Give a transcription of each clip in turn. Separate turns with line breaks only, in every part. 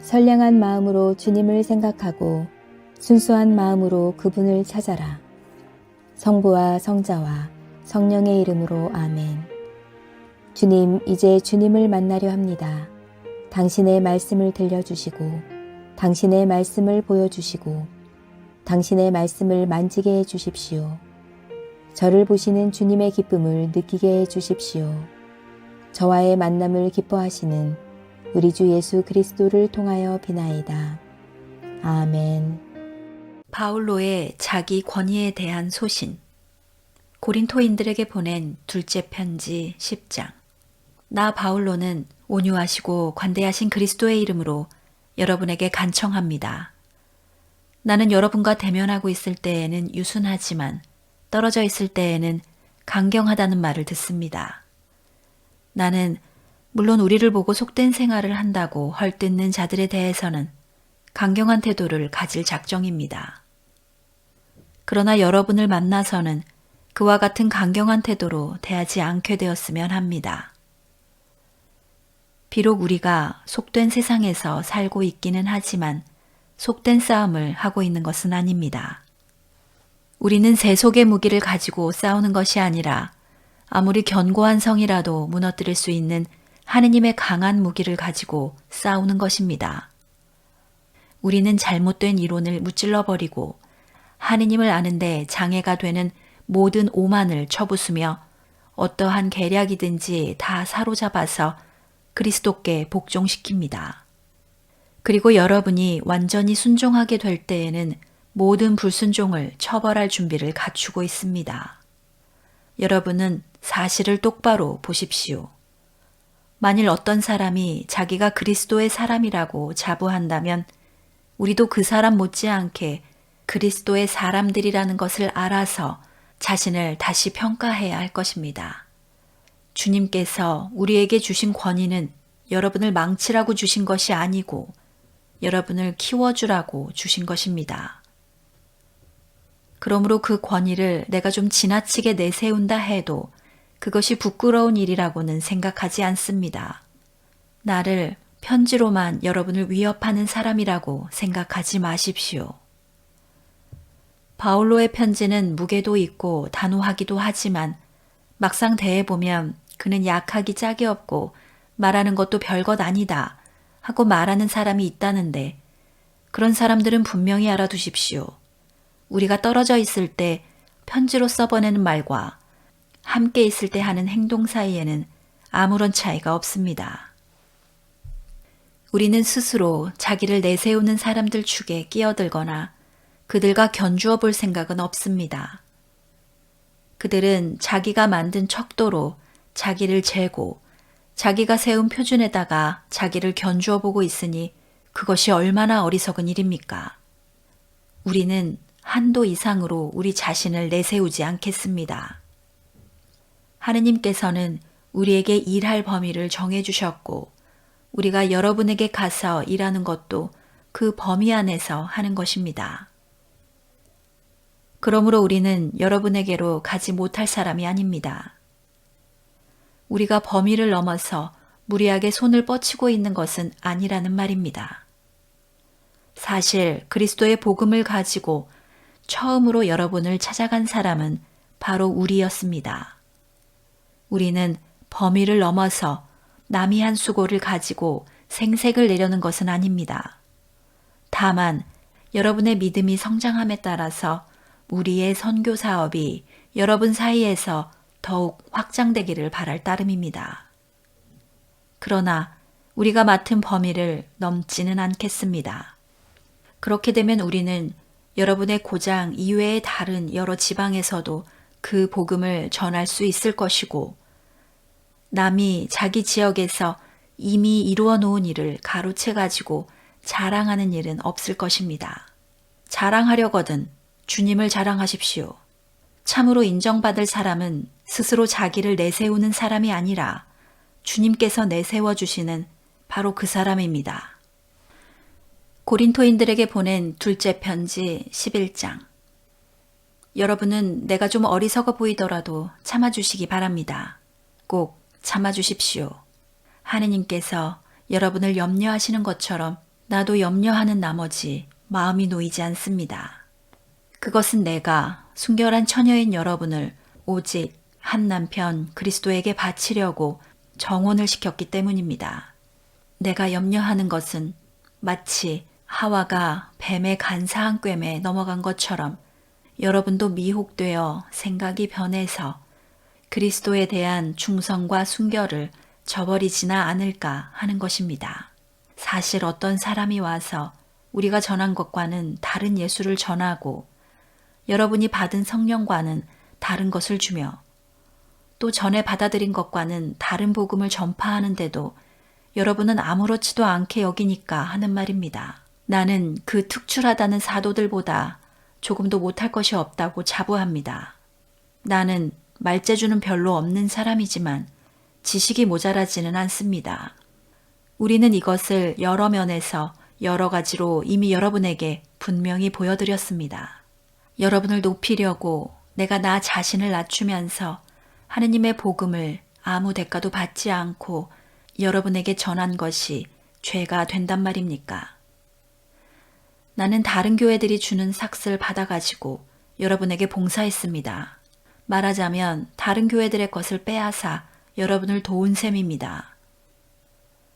선량한 마음으로 주님을 생각하고 순수한 마음으로 그분을 찾아라. 성부와 성자와 성령의 이름으로 아멘. 주님, 이제 주님을 만나려 합니다. 당신의 말씀을 들려주시고 당신의 말씀을 보여주시고 당신의 말씀을 만지게 해주십시오. 저를 보시는 주님의 기쁨을 느끼게 해주십시오. 저와의 만남을 기뻐하시는 우리 주 예수 그리스도를 통하여 비나이다. 아멘.
바울로의 자기 권위에 대한 소신. 고린토인들에게 보낸 둘째 편지 10장. 나 바울로는 온유하시고 관대하신 그리스도의 이름으로 여러분에게 간청합니다. 나는 여러분과 대면하고 있을 때에는 유순하지만 떨어져 있을 때에는 강경하다는 말을 듣습니다. 나는 물론 우리를 보고 속된 생활을 한다고 헐뜯는 자들에 대해서는 강경한 태도를 가질 작정입니다. 그러나 여러분을 만나서는 그와 같은 강경한 태도로 대하지 않게 되었으면 합니다. 비록 우리가 속된 세상에서 살고 있기는 하지만 속된 싸움을 하고 있는 것은 아닙니다. 우리는 세속의 무기를 가지고 싸우는 것이 아니라 아무리 견고한 성이라도 무너뜨릴 수 있는 하느님의 강한 무기를 가지고 싸우는 것입니다. 우리는 잘못된 이론을 무찔러버리고 하느님을 아는데 장애가 되는 모든 오만을 쳐부수며 어떠한 계략이든지 다 사로잡아서 그리스도께 복종시킵니다. 그리고 여러분이 완전히 순종하게 될 때에는 모든 불순종을 처벌할 준비를 갖추고 있습니다. 여러분은 사실을 똑바로 보십시오. 만일 어떤 사람이 자기가 그리스도의 사람이라고 자부한다면 우리도 그 사람 못지않게 그리스도의 사람들이라는 것을 알아서 자신을 다시 평가해야 할 것입니다. 주님께서 우리에게 주신 권위는 여러분을 망치라고 주신 것이 아니고 여러분을 키워주라고 주신 것입니다. 그러므로 그 권위를 내가 좀 지나치게 내세운다 해도 그것이 부끄러운 일이라고는 생각하지 않습니다. 나를 편지로만 여러분을 위협하는 사람이라고 생각하지 마십시오. 바울로의 편지는 무게도 있고 단호하기도 하지만 막상 대해보면 그는 약하기 짝이 없고 말하는 것도 별것 아니다 하고 말하는 사람이 있다는데 그런 사람들은 분명히 알아두십시오. 우리가 떨어져 있을 때 편지로 써보내는 말과 함께 있을 때 하는 행동 사이에는 아무런 차이가 없습니다. 우리는 스스로 자기를 내세우는 사람들 축에 끼어들거나 그들과 견주어 볼 생각은 없습니다. 그들은 자기가 만든 척도로 자기를 재고 자기가 세운 표준에다가 자기를 견주어 보고 있으니 그것이 얼마나 어리석은 일입니까? 우리는 한도 이상으로 우리 자신을 내세우지 않겠습니다. 하느님께서는 우리에게 일할 범위를 정해주셨고 우리가 여러분에게 가서 일하는 것도 그 범위 안에서 하는 것입니다. 그러므로 우리는 여러분에게로 가지 못할 사람이 아닙니다. 우리가 범위를 넘어서 무리하게 손을 뻗치고 있는 것은 아니라는 말입니다. 사실 그리스도의 복음을 가지고 처음으로 여러분을 찾아간 사람은 바로 우리였습니다. 우리는 범위를 넘어서 남이 한 수고를 가지고 생색을 내려는 것은 아닙니다. 다만 여러분의 믿음이 성장함에 따라서 우리의 선교 사업이 여러분 사이에서 더욱 확장되기를 바랄 따름입니다. 그러나 우리가 맡은 범위를 넘지는 않겠습니다. 그렇게 되면 우리는 여러분의 고장 이외의 다른 여러 지방에서도 그 복음을 전할 수 있을 것이고 남이 자기 지역에서 이미 이루어 놓은 일을 가로채 가지고 자랑하는 일은 없을 것입니다. 자랑하려거든 주님을 자랑하십시오. 참으로 인정받을 사람은 스스로 자기를 내세우는 사람이 아니라 주님께서 내세워 주시는 바로 그 사람입니다. 고린토인들에게 보낸 둘째 편지 11장. 여러분은 내가 좀 어리석어 보이더라도 참아주시기 바랍니다. 꼭 참아주십시오. 하느님께서 여러분을 염려하시는 것처럼 나도 염려하는 나머지 마음이 놓이지 않습니다. 그것은 내가 순결한 처녀인 여러분을 오직 한 남편 그리스도에게 바치려고 정혼을 시켰기 때문입니다. 내가 염려하는 것은 마치 하와가 뱀의 간사한 꿰매 넘어간 것처럼 여러분도 미혹되어 생각이 변해서 그리스도에 대한 충성과 순결을 저버리지나 않을까 하는 것입니다. 사실 어떤 사람이 와서 우리가 전한 것과는 다른 예수를 전하고 여러분이 받은 성령과는 다른 것을 주며 또 전에 받아들인 것과는 다른 복음을 전파하는데도 여러분은 아무렇지도 않게 여기니까 하는 말입니다. 나는 그 특출하다는 사도들보다 조금도 못할 것이 없다고 자부합니다. 나는 말재주는 별로 없는 사람이지만 지식이 모자라지는 않습니다. 우리는 이것을 여러 면에서 여러 가지로 이미 여러분에게 분명히 보여드렸습니다. 여러분을 높이려고 내가 나 자신을 낮추면서 하느님의 복음을 아무 대가도 받지 않고 여러분에게 전한 것이 죄가 된단 말입니까? 나는 다른 교회들이 주는 삭스를 받아가지고 여러분에게 봉사했습니다. 말하자면 다른 교회들의 것을 빼앗아 여러분을 도운 셈입니다.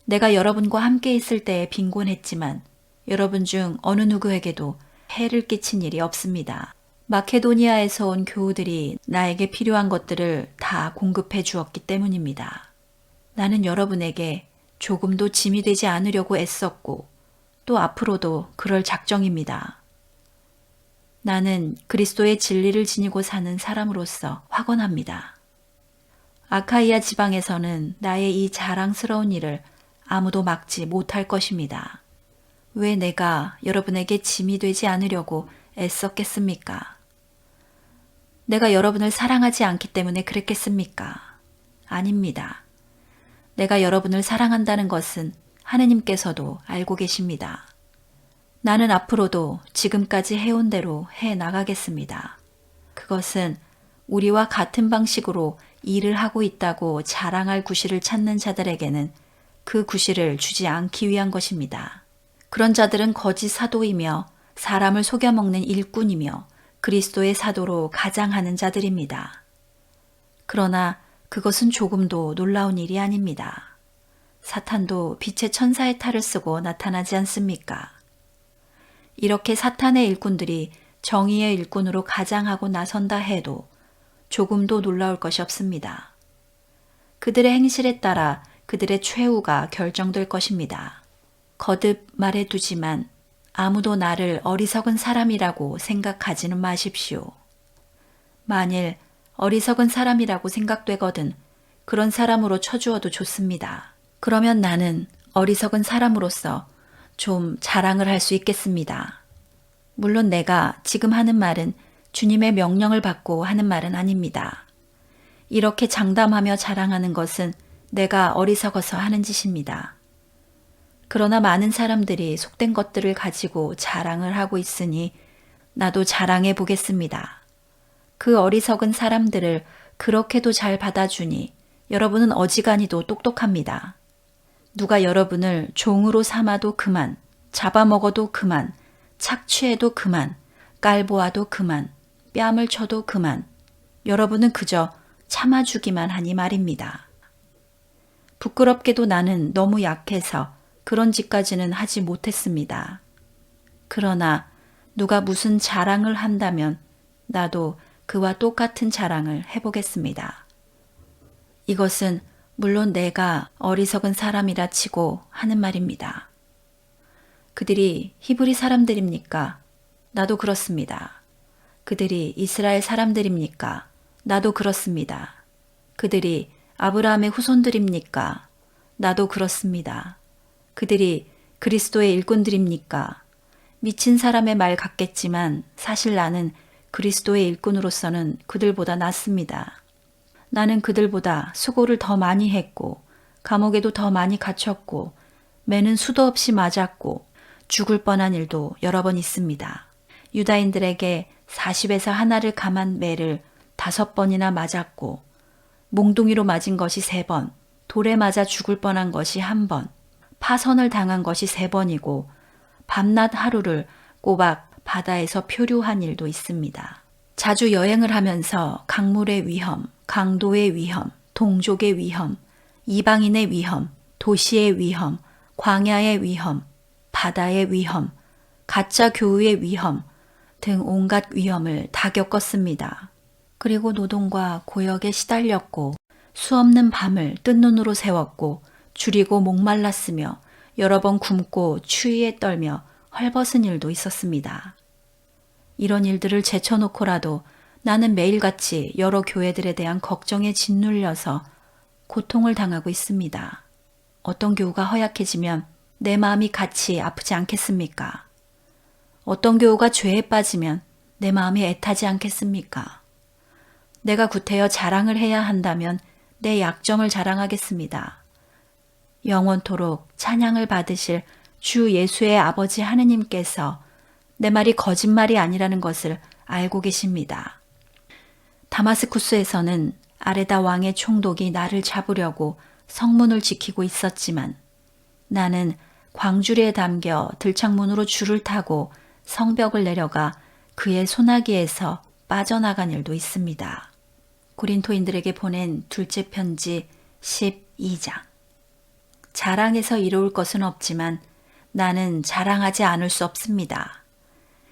내가 여러분과 함께 있을 때에 빈곤했지만 여러분 중 어느 누구에게도 해를 끼친 일이 없습니다. 마케도니아에서 온 교우들이 나에게 필요한 것들을 다 공급해 주었기 때문입니다. 나는 여러분에게 조금도 짐이 되지 않으려고 애썼고 또 앞으로도 그럴 작정입니다. 나는 그리스도의 진리를 지니고 사는 사람으로서 확언합니다. 아카이아 지방에서는 나의 이 자랑스러운 일을 아무도 막지 못할 것입니다. 왜 내가 여러분에게 짐이 되지 않으려고 애썼겠습니까? 내가 여러분을 사랑하지 않기 때문에 그랬겠습니까? 아닙니다. 내가 여러분을 사랑한다는 것은 하느님께서도 알고 계십니다. 나는 앞으로도 지금까지 해온 대로 해 나가겠습니다. 그것은 우리와 같은 방식으로 일을 하고 있다고 자랑할 구실을 찾는 자들에게는 그 구실을 주지 않기 위한 것입니다. 그런 자들은 거짓 사도이며 사람을 속여먹는 일꾼이며 그리스도의 사도로 가장하는 자들입니다. 그러나 그것은 조금도 놀라운 일이 아닙니다. 사탄도 빛의 천사의 탈을 쓰고 나타나지 않습니까? 이렇게 사탄의 일꾼들이 정의의 일꾼으로 가장하고 나선다 해도 조금도 놀라울 것이 없습니다. 그들의 행실에 따라 그들의 최후가 결정될 것입니다. 거듭 말해두지만 아무도 나를 어리석은 사람이라고 생각하지는 마십시오. 만일 어리석은 사람이라고 생각되거든 그런 사람으로 쳐주어도 좋습니다. 그러면 나는 어리석은 사람으로서 좀 자랑을 할 수 있겠습니다. 물론 내가 지금 하는 말은 주님의 명령을 받고 하는 말은 아닙니다. 이렇게 장담하며 자랑하는 것은 내가 어리석어서 하는 짓입니다. 그러나 많은 사람들이 속된 것들을 가지고 자랑을 하고 있으니 나도 자랑해 보겠습니다. 그 어리석은 사람들을 그렇게도 잘 받아주니 여러분은 어지간히도 똑똑합니다. 누가 여러분을 종으로 삼아도 그만, 잡아먹어도 그만, 착취해도 그만, 깔보아도 그만, 뺨을 쳐도 그만. 여러분은 그저 참아주기만 하니 말입니다. 부끄럽게도 나는 너무 약해서 그런 짓까지는 하지 못했습니다. 그러나 누가 무슨 자랑을 한다면 나도 그와 똑같은 자랑을 해보겠습니다. 이것은 물론 내가 어리석은 사람이라 치고 하는 말입니다. 그들이 히브리 사람들입니까? 나도 그렇습니다. 그들이 이스라엘 사람들입니까? 나도 그렇습니다. 그들이 아브라함의 후손들입니까? 나도 그렇습니다. 그들이 그리스도의 일꾼들입니까? 미친 사람의 말 같겠지만 사실 나는 그리스도의 일꾼으로서는 그들보다 낫습니다. 나는 그들보다 수고를 더 많이 했고 감옥에도 더 많이 갇혔고 매는 수도 없이 맞았고 죽을 뻔한 일도 여러 번 있습니다. 유다인들에게 40에서 하나를 감한 매를 5번이나 맞았고 몽둥이로 맞은 것이 3번, 돌에 맞아 죽을 뻔한 것이 1번, 파선을 당한 것이 3번이고 밤낮 하루를 꼬박 바다에서 표류한 일도 있습니다. 자주 여행을 하면서 강물의 위험, 강도의 위험, 동족의 위험, 이방인의 위험, 도시의 위험, 광야의 위험, 바다의 위험, 가짜 교우의 위험 등 온갖 위험을 다 겪었습니다. 그리고 노동과 고역에 시달렸고 수없는 밤을 뜬 눈으로 새웠고 줄이고 목말랐으며 여러 번 굶고 추위에 떨며 헐벗은 일도 있었습니다. 이런 일들을 제쳐놓고라도 나는 매일같이 여러 교회들에 대한 걱정에 짓눌려서 고통을 당하고 있습니다. 어떤 교우가 허약해지면 내 마음이 같이 아프지 않겠습니까? 어떤 교우가 죄에 빠지면 내 마음이 애타지 않겠습니까? 내가 구태여 자랑을 해야 한다면 내 약점을 자랑하겠습니다. 영원토록 찬양을 받으실 주 예수의 아버지 하느님께서 내 말이 거짓말이 아니라는 것을 알고 계십니다. 다마스쿠스에서는 아레다 왕의 총독이 나를 잡으려고 성문을 지키고 있었지만 나는 광주리에 담겨 들창문으로 줄을 타고 성벽을 내려가 그의 소나기에서 빠져나간 일도 있습니다. 고린토인들에게 보낸 둘째 편지 12장. 자랑해서 이루을 것은 없지만 나는 자랑하지 않을 수 없습니다.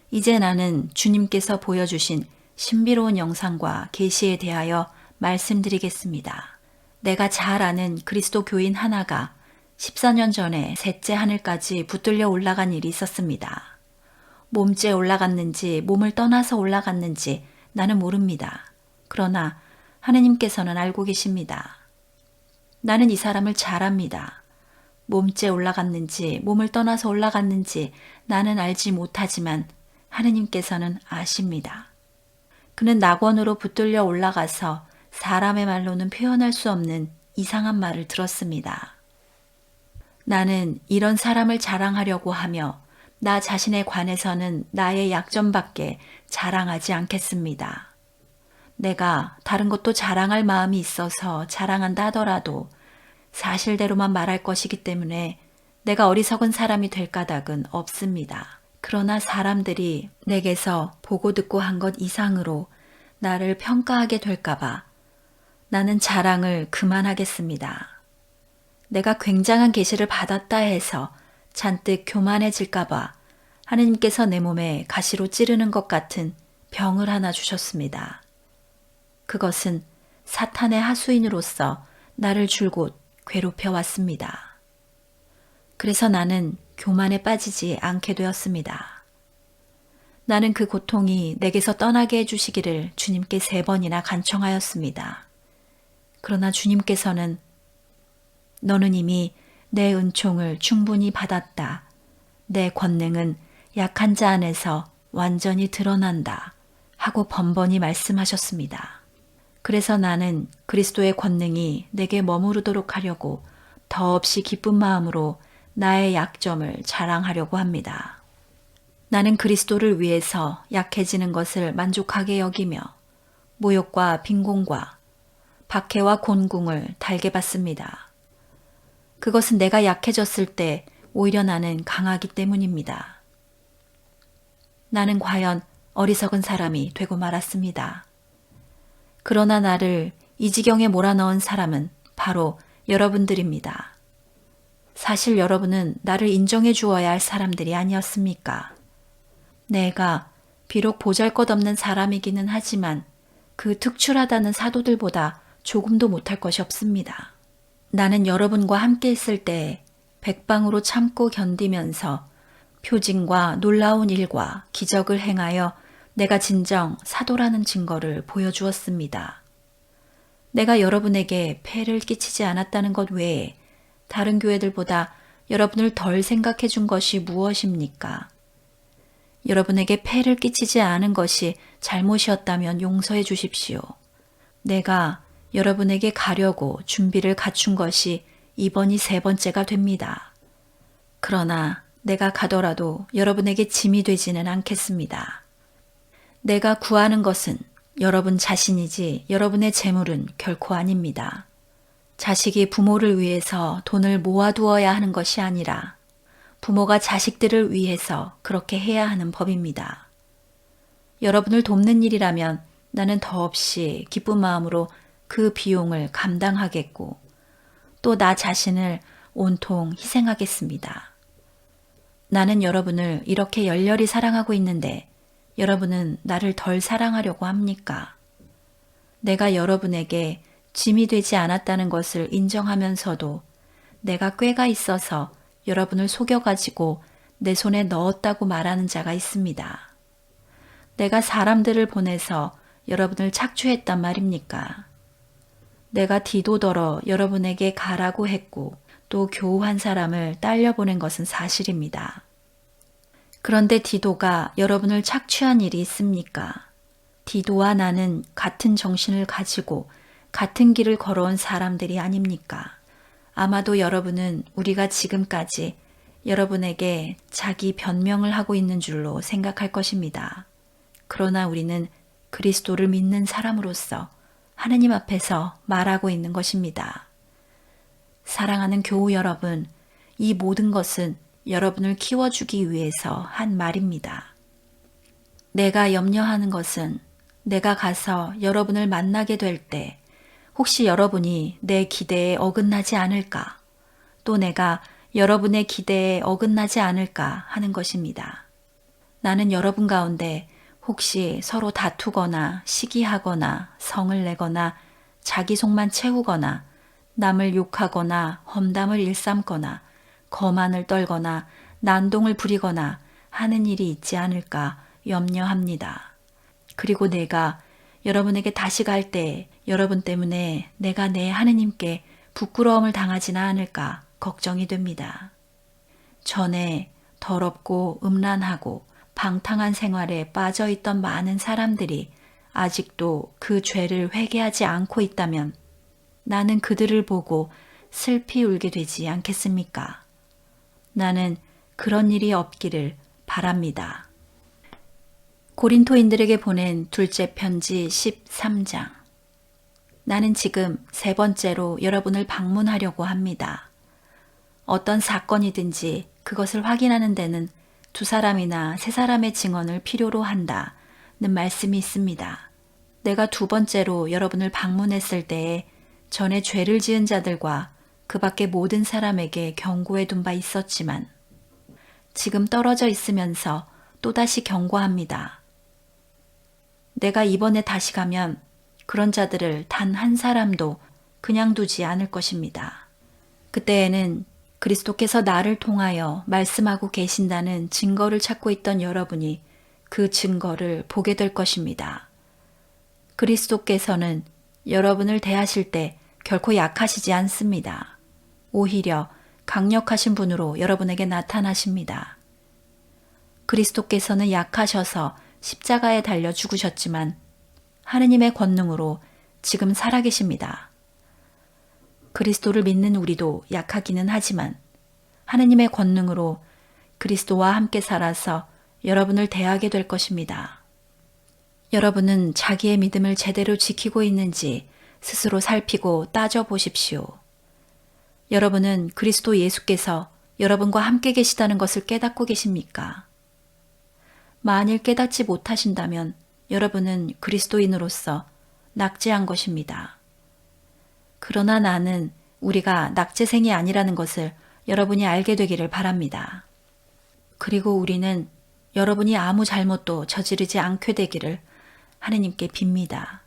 이제 나는 주님께서 보여주신 신비로운 영상과 계시에 대하여 말씀드리겠습니다. 내가 잘 아는 그리스도 교인 하나가 14년 전에 셋째 하늘까지 붙들려 올라간 일이 있었습니다. 몸째 올라갔는지 몸을 떠나서 올라갔는지 나는 모릅니다. 그러나 하느님께서는 알고 계십니다. 나는 이 사람을 잘 압니다. 몸째 올라갔는지 몸을 떠나서 올라갔는지 나는 알지 못하지만 하느님께서는 아십니다. 그는 낙원으로 붙들려 올라가서 사람의 말로는 표현할 수 없는 이상한 말을 들었습니다. 나는 이런 사람을 자랑하려고 하며 나 자신에 관해서는 나의 약점밖에 자랑하지 않겠습니다. 내가 다른 것도 자랑할 마음이 있어서 자랑한다 하더라도 사실대로만 말할 것이기 때문에 내가 어리석은 사람이 될 까닭은 없습니다. 그러나 사람들이 내게서 보고 듣고 한 것 이상으로 나를 평가하게 될까봐 나는 자랑을 그만하겠습니다. 내가 굉장한 계시를 받았다 해서 잔뜩 교만해질까봐 하느님께서 내 몸에 가시로 찌르는 것 같은 병을 하나 주셨습니다. 그것은 사탄의 하수인으로서 나를 줄곧 괴롭혀 왔습니다. 그래서 나는 교만에 빠지지 않게 되었습니다. 나는 그 고통이 내게서 떠나게 해주시기를 주님께 3번이나 간청하였습니다. 그러나 주님께서는 너는 이미 내 은총을 충분히 받았다. 내 권능은 약한 자 안에서 완전히 드러난다. 하고 번번이 말씀하셨습니다. 그래서 나는 그리스도의 권능이 내게 머무르도록 하려고 더없이 기쁜 마음으로 나의 약점을 자랑하려고 합니다. 나는 그리스도를 위해서 약해지는 것을 만족하게 여기며 모욕과 빈곤과 박해와 곤궁을 달게 받습니다. 그것은 내가 약해졌을 때 오히려 나는 강하기 때문입니다. 나는 과연 어리석은 사람이 되고 말았습니다. 그러나 나를 이 지경에 몰아넣은 사람은 바로 여러분들입니다. 사실 여러분은 나를 인정해 주어야 할 사람들이 아니었습니까? 내가 비록 보잘것없는 사람이기는 하지만 그 특출하다는 사도들보다 조금도 못할 것이 없습니다. 나는 여러분과 함께 있을 때 백방으로 참고 견디면서 표징과 놀라운 일과 기적을 행하여 내가 진정 사도라는 증거를 보여주었습니다. 내가 여러분에게 폐를 끼치지 않았다는 것 외에 다른 교회들보다 여러분을 덜 생각해 준 것이 무엇입니까? 여러분에게 폐를 끼치지 않은 것이 잘못이었다면 용서해 주십시오. 내가 여러분에게 가려고 준비를 갖춘 것이 이번이 3번째가 됩니다. 그러나 내가 가더라도 여러분에게 짐이 되지는 않겠습니다. 내가 구하는 것은 여러분 자신이지 여러분의 재물은 결코 아닙니다. 자식이 부모를 위해서 돈을 모아두어야 하는 것이 아니라 부모가 자식들을 위해서 그렇게 해야 하는 법입니다. 여러분을 돕는 일이라면 나는 더없이 기쁜 마음으로 그 비용을 감당하겠고 또 나 자신을 온통 희생하겠습니다. 나는 여러분을 이렇게 열렬히 사랑하고 있는데 여러분은 나를 덜 사랑하려고 합니까? 내가 여러분에게 짐이 되지 않았다는 것을 인정하면서도 내가 꾀가 있어서 여러분을 속여가지고 내 손에 넣었다고 말하는 자가 있습니다. 내가 사람들을 보내서 여러분을 착취했단 말입니까? 내가 디도더러 여러분에게 가라고 했고 또 교우한 사람을 딸려보낸 것은 사실입니다. 그런데 디도가 여러분을 착취한 일이 있습니까? 디도와 나는 같은 정신을 가지고 같은 길을 걸어온 사람들이 아닙니까? 아마도 여러분은 우리가 지금까지 여러분에게 자기 변명을 하고 있는 줄로 생각할 것입니다. 그러나 우리는 그리스도를 믿는 사람으로서 하느님 앞에서 말하고 있는 것입니다. 사랑하는 교우 여러분, 이 모든 것은 여러분을 키워주기 위해서 한 말입니다. 내가 염려하는 것은 내가 가서 여러분을 만나게 될 때 혹시 여러분이 내 기대에 어긋나지 않을까, 또 내가 여러분의 기대에 어긋나지 않을까 하는 것입니다. 나는 여러분 가운데 혹시 서로 다투거나 시기하거나 성을 내거나 자기 속만 채우거나 남을 욕하거나 험담을 일삼거나 거만을 떨거나 난동을 부리거나 하는 일이 있지 않을까 염려합니다. 그리고 내가 여러분에게 다시 갈 때 여러분 때문에 내가 내 하느님께 부끄러움을 당하지는 않을까 걱정이 됩니다. 전에 더럽고 음란하고 방탕한 생활에 빠져있던 많은 사람들이 아직도 그 죄를 회개하지 않고 있다면 나는 그들을 보고 슬피 울게 되지 않겠습니까? 나는 그런 일이 없기를 바랍니다. 고린토인들에게 보낸 둘째 편지 13장. 나는 지금 세 번째로 여러분을 방문하려고 합니다. 어떤 사건이든지 그것을 확인하는 데는 두 사람이나 세 사람의 증언을 필요로 한다는 말씀이 있습니다. 내가 두 번째로 여러분을 방문했을 때에 전에 죄를 지은 자들과 그 밖의 모든 사람에게 경고해 둔 바 있었지만 지금 떨어져 있으면서 또다시 경고합니다. 내가 이번에 다시 가면 그런 자들을 단 한 사람도 그냥 두지 않을 것입니다. 그때에는 그리스도께서 나를 통하여 말씀하고 계신다는 증거를 찾고 있던 여러분이 그 증거를 보게 될 것입니다. 그리스도께서는 여러분을 대하실 때 결코 약하시지 않습니다. 오히려 강력하신 분으로 여러분에게 나타나십니다. 그리스도께서는 약하셔서 십자가에 달려 죽으셨지만 하느님의 권능으로 지금 살아계십니다. 그리스도를 믿는 우리도 약하기는 하지만 하느님의 권능으로 그리스도와 함께 살아서 여러분을 대하게 될 것입니다. 여러분은 자기의 믿음을 제대로 지키고 있는지 스스로 살피고 따져보십시오. 여러분은 그리스도 예수께서 여러분과 함께 계시다는 것을 깨닫고 계십니까? 만일 깨닫지 못하신다면 여러분은 그리스도인으로서 낙제한 것입니다. 그러나 나는 우리가 낙제생이 아니라는 것을 여러분이 알게 되기를 바랍니다. 그리고 우리는 여러분이 아무 잘못도 저지르지 않게 되기를 하느님께 빕니다.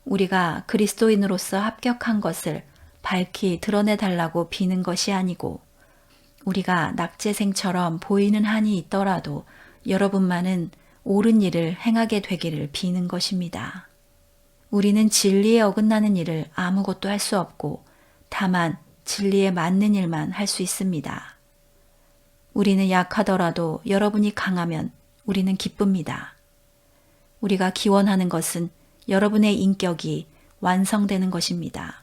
우리가 그리스도인으로서 합격한 것을 밝히 드러내달라고 비는 것이 아니고 우리가 낙제생처럼 보이는 한이 있더라도 여러분만은 옳은 일을 행하게 되기를 비는 것입니다. 우리는 진리에 어긋나는 일을 아무것도 할 수 없고 다만 진리에 맞는 일만 할 수 있습니다. 우리는 약하더라도 여러분이 강하면 우리는 기쁩니다. 우리가 기원하는 것은 여러분의 인격이 완성되는 것입니다.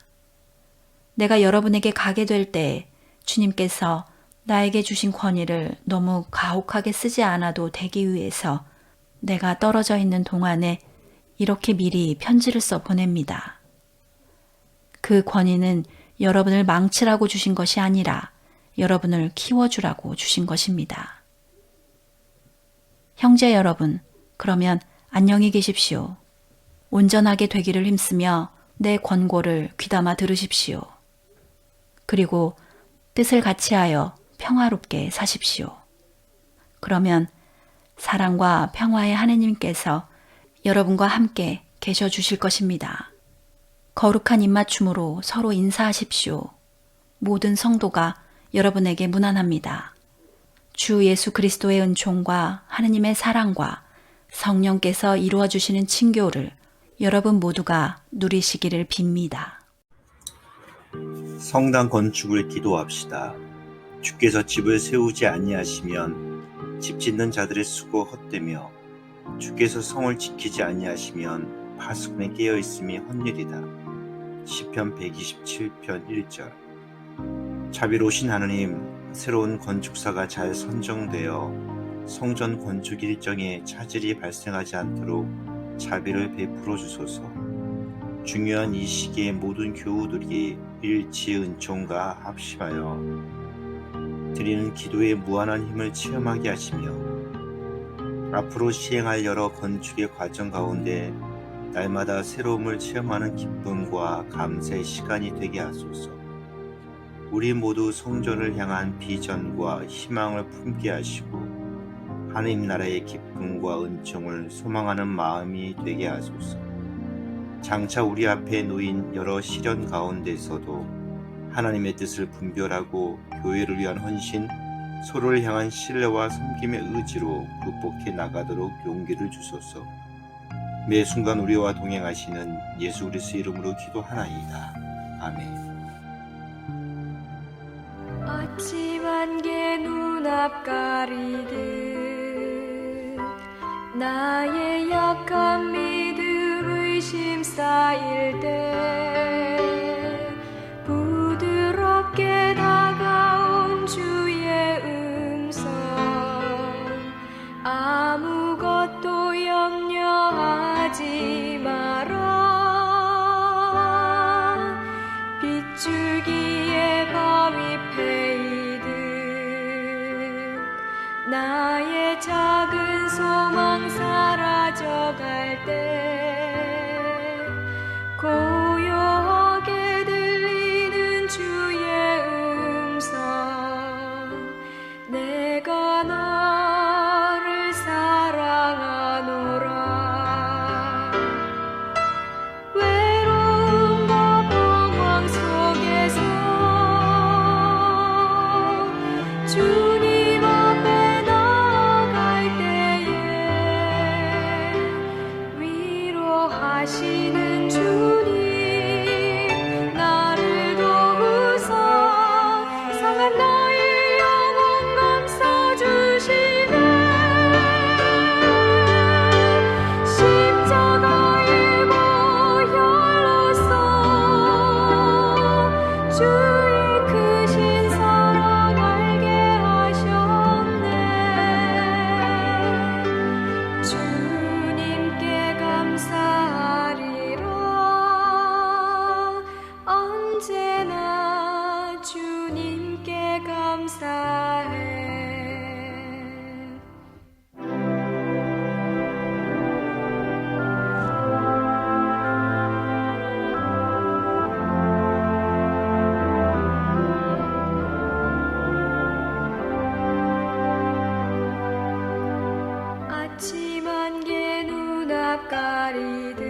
내가 여러분에게 가게 될 때 주님께서 나에게 주신 권위를 너무 가혹하게 쓰지 않아도 되기 위해서 내가 떨어져 있는 동안에 이렇게 미리 편지를 써 보냅니다. 그 권위는 여러분을 망치라고 주신 것이 아니라 여러분을 키워주라고 주신 것입니다. 형제 여러분, 그러면 안녕히 계십시오. 온전하게 되기를 힘쓰며 내 권고를 귀담아 들으십시오. 그리고 뜻을 같이하여 평화롭게 사십시오. 그러면 사랑과 평화의 하느님께서 여러분과 함께 계셔 주실 것입니다. 거룩한 입맞춤으로 서로 인사하십시오. 모든 성도가 여러분에게 문안합니다. 주 예수 그리스도의 은총과 하느님의 사랑과 성령께서 이루어 주시는 친교를 여러분 모두가 누리시기를 빕니다.
성당 건축을 기도합시다. 주께서 집을 세우지 아니하시면 집 짓는 자들의 수고 헛되며 주께서 성을 지키지 아니하시면 파수꾼에 깨어 있음이 헛일이다. 시편 127편 1절. 자비로우신 하느님, 새로운 건축사가 잘 선정되어 성전 건축 일정에 차질이 발생하지 않도록 자비를 베풀어 주소서. 중요한 이 시기에 모든 교우들이 일치 은총과 합심하여 드리는 기도의 무한한 힘을 체험하게 하시며 앞으로 시행할 여러 건축의 과정 가운데 날마다 새로움을 체험하는 기쁨과 감사의 시간이 되게 하소서. 우리 모두 성전을 향한 비전과 희망을 품게 하시고 하느님 나라의 기쁨과 은총을 소망하는 마음이 되게 하소서. 장차 우리 앞에 놓인 여러 시련 가운데서도 하나님의 뜻을 분별하고 교회를 위한 헌신, 서로를 향한 신뢰와 섬김의 의지로 극복해 나가도록 용기를 주소서. 매 순간 우리와 동행하시는 예수 그리스도 이름으로 기도하나이다. 아멘.
아침 안개 눈앞 가리듯 나의 약한 믿음 의심 쌓일 때 부드럽게 다가온 주의 음성 아무것도 염려하지 마라 빗줄기에 바위 패이듯 나의 작은 소망 사라져갈 때 고요하게 들리는 주의 음성 내가 너를 사랑하노라 외로움과 방황 속에서 주님 앞에 나아갈 때에 위로하시는 주님 나를 도우사 상한 나의 영혼 감싸주시네 십자가의 보혈로써 주의 크신 사랑 알게 하셨네 주님께 감사하리라 언제나 주님께 감사해 아침 안개 눈앞 가리듯